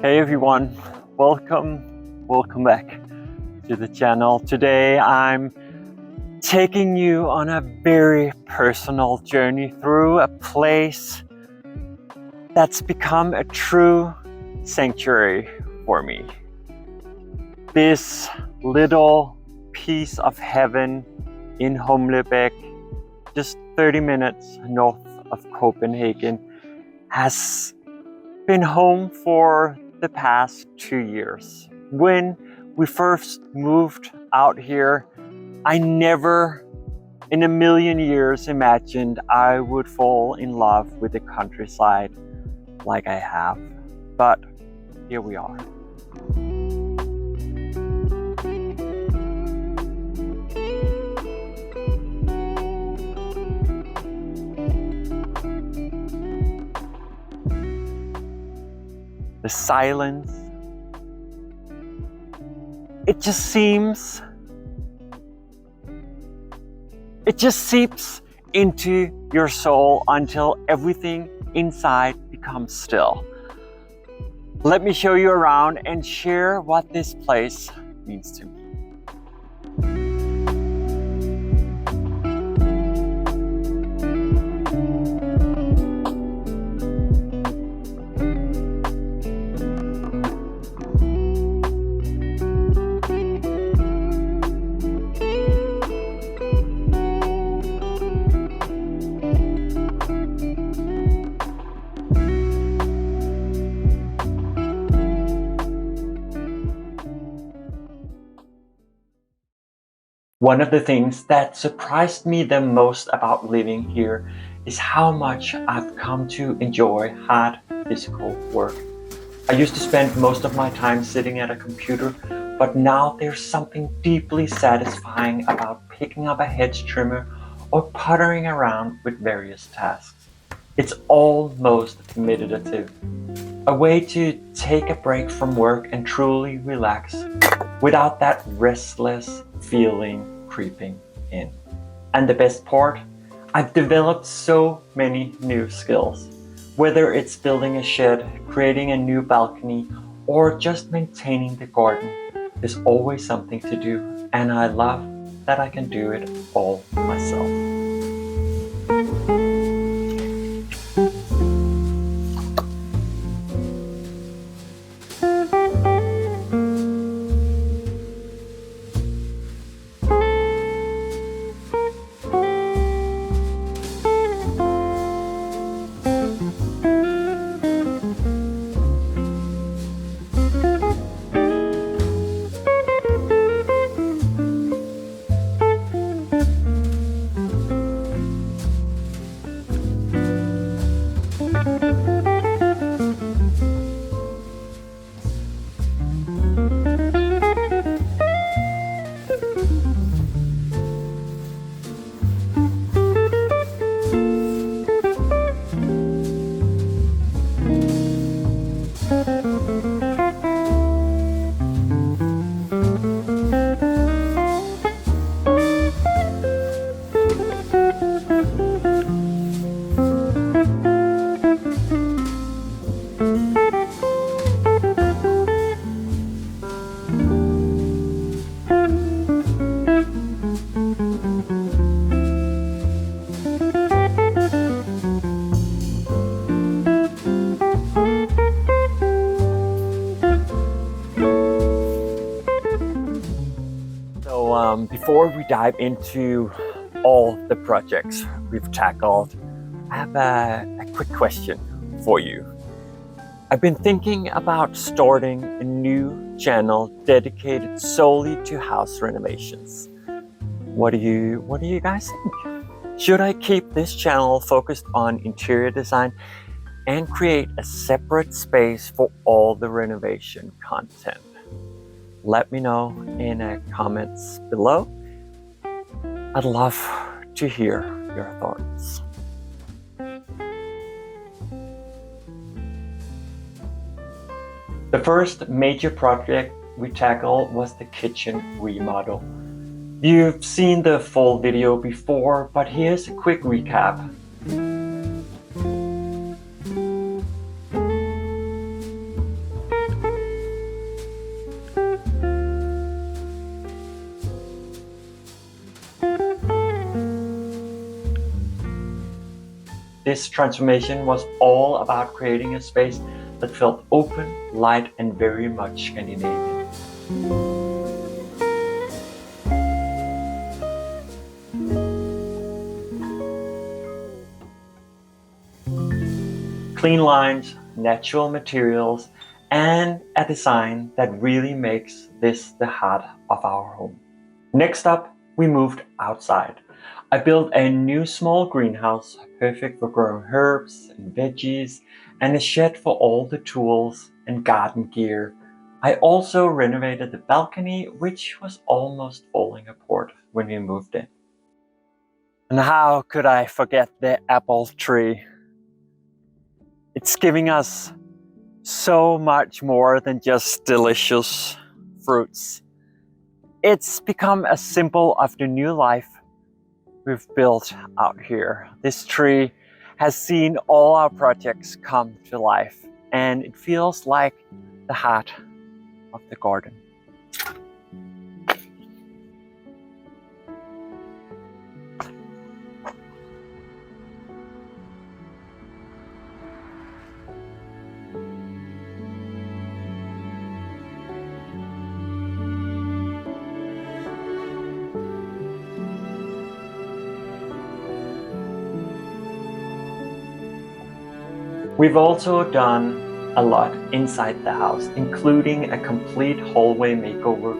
Hey everyone, welcome back to the channel. Today I'm taking you on a very personal journey through a place that's become a true sanctuary for me. This little piece of heaven in Humlebæk, just 30 minutes north of Copenhagen, has been home for the past 2 years. When we first moved out here, I never in a million years imagined I would fall in love with the countryside like I have. But here we are. The silence, it just seeps into your soul until everything inside becomes still. Let me show you around and share what this place means to me. One of the things that surprised me the most about living here is how much I've come to enjoy hard physical work. I used to spend most of my time sitting at a computer, but now there's something deeply satisfying about picking up a hedge trimmer or puttering around with various tasks. It's almost meditative, a way to take a break from work and truly relax without that restless feeling creeping in. And the best part, I've developed so many new skills. Whether it's building a shed, creating a new balcony, or just maintaining the garden, there's always something to do, and I love that I can do it all myself. Before we dive into all the projects we've tackled, I have a quick question for you. I've been thinking about starting a new channel dedicated solely to house renovations. What do you guys think? Should I keep this channel focused on interior design and create a separate space for all the renovation content? Let me know in the comments below. I'd love to hear your thoughts. The first major project we tackled was the kitchen remodel. You've seen the full video before, but here's a quick recap. this transformation was all about creating a space that felt open, light, and very much Scandinavian. Clean lines, natural materials, and a design that really makes this the heart of our home. Next up, we moved outside. I built a new small greenhouse, perfect for growing herbs and veggies, and a shed for all the tools and garden gear. I also renovated the balcony, which was almost falling apart when we moved in. And how could I forget the apple tree? It's giving us so much more than just delicious fruits. It's become a symbol of the new life we've built out here. This tree has seen all our projects come to life, and it feels like the heart of the garden. We've also done a lot inside the house, including a complete hallway makeover.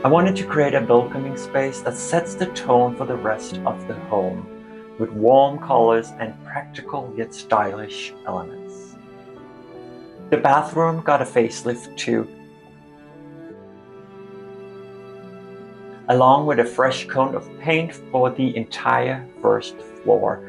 I wanted to create a welcoming space that sets the tone for the rest of the home, with warm colors and practical yet stylish elements. The bathroom got a facelift too, along with a fresh coat of paint for the entire first floor.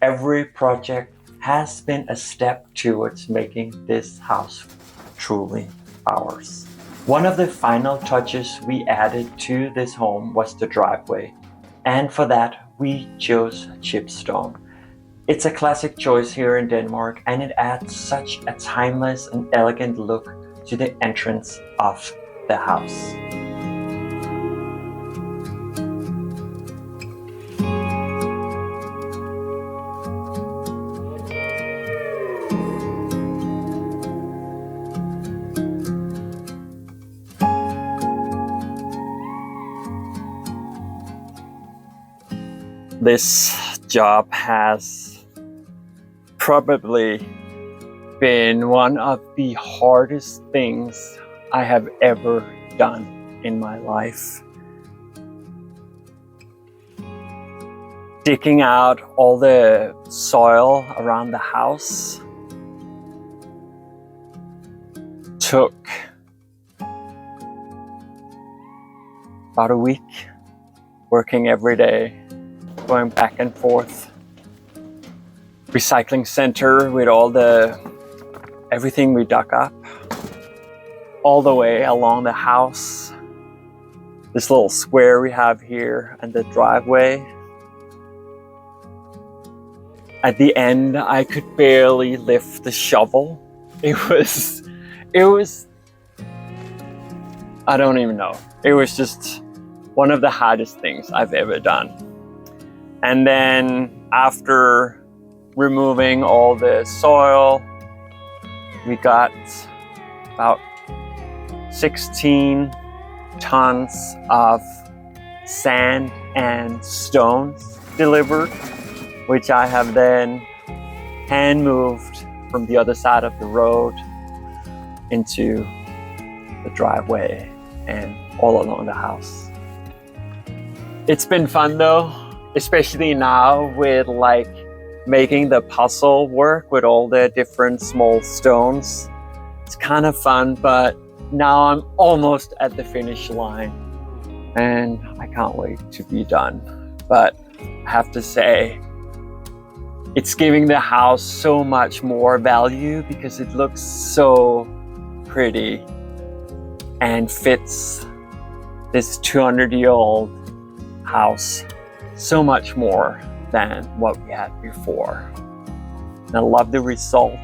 Every project has been a step towards making this house truly ours. One of the final touches we added to this home was the driveway, and for that we chose chipstone. It's a classic choice here in Denmark, and it adds such a timeless and elegant look to the entrance of the house. This job has probably been one of the hardest things I have ever done in my life. Digging out all the soil around the house took about a week, working every day, going back and forth. Recycling center with everything we dug up, all the way along the house. This little square we have here and the driveway. At the end, I could barely lift the shovel. It was, I don't even know. It was just one of the hardest things I've ever done. And then after removing all the soil, we got about 16 tons of sand and stones delivered, which I have then hand moved from the other side of the road into the driveway and all along the house. It's been fun though, especially now with making the puzzle work with all the different small stones. It's kind of fun, but now I'm almost at the finish line and I can't wait to be done. But I have to say, it's giving the house so much more value because it looks so pretty and fits this 200-year-old house so much more than what we had before. And I love the result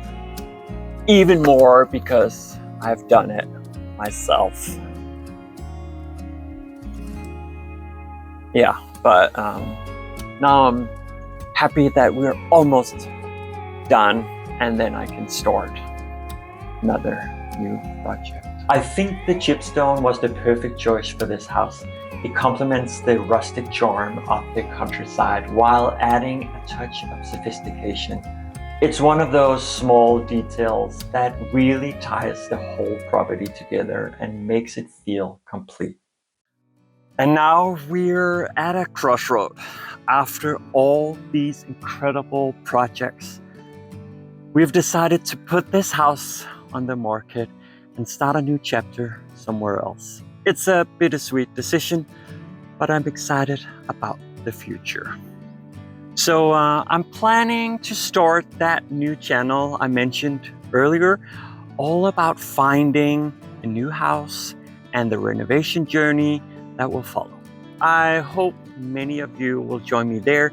even more because I've done it myself. Yeah, but now I'm happy that we're almost done and then I can start another new project. I think the chipstone was the perfect choice for this house. It complements the rustic charm of the countryside while adding a touch of sophistication. It's one of those small details that really ties the whole property together and makes it feel complete. And now we're at a crossroad. After all these incredible projects, we've decided to put this house on the market and start a new chapter somewhere else. It's a bittersweet decision, but I'm excited about the future. So I'm planning to start that new channel I mentioned earlier, all about finding a new house and the renovation journey that will follow. I hope many of you will join me there,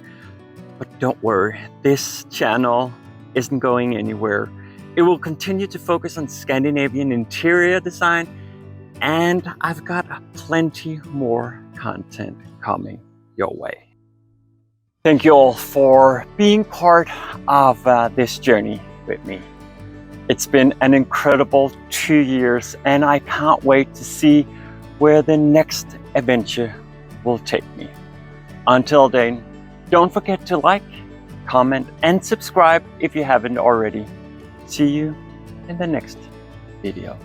but don't worry, this channel isn't going anywhere. It will continue to focus on Scandinavian interior design, and I've got plenty more content coming your way. Thank you all for being part of this journey with me. It's been an incredible 2 years, and I can't wait to see where the next adventure will take me. Until then, don't forget to like, comment, and subscribe if you haven't already. See you in the next video.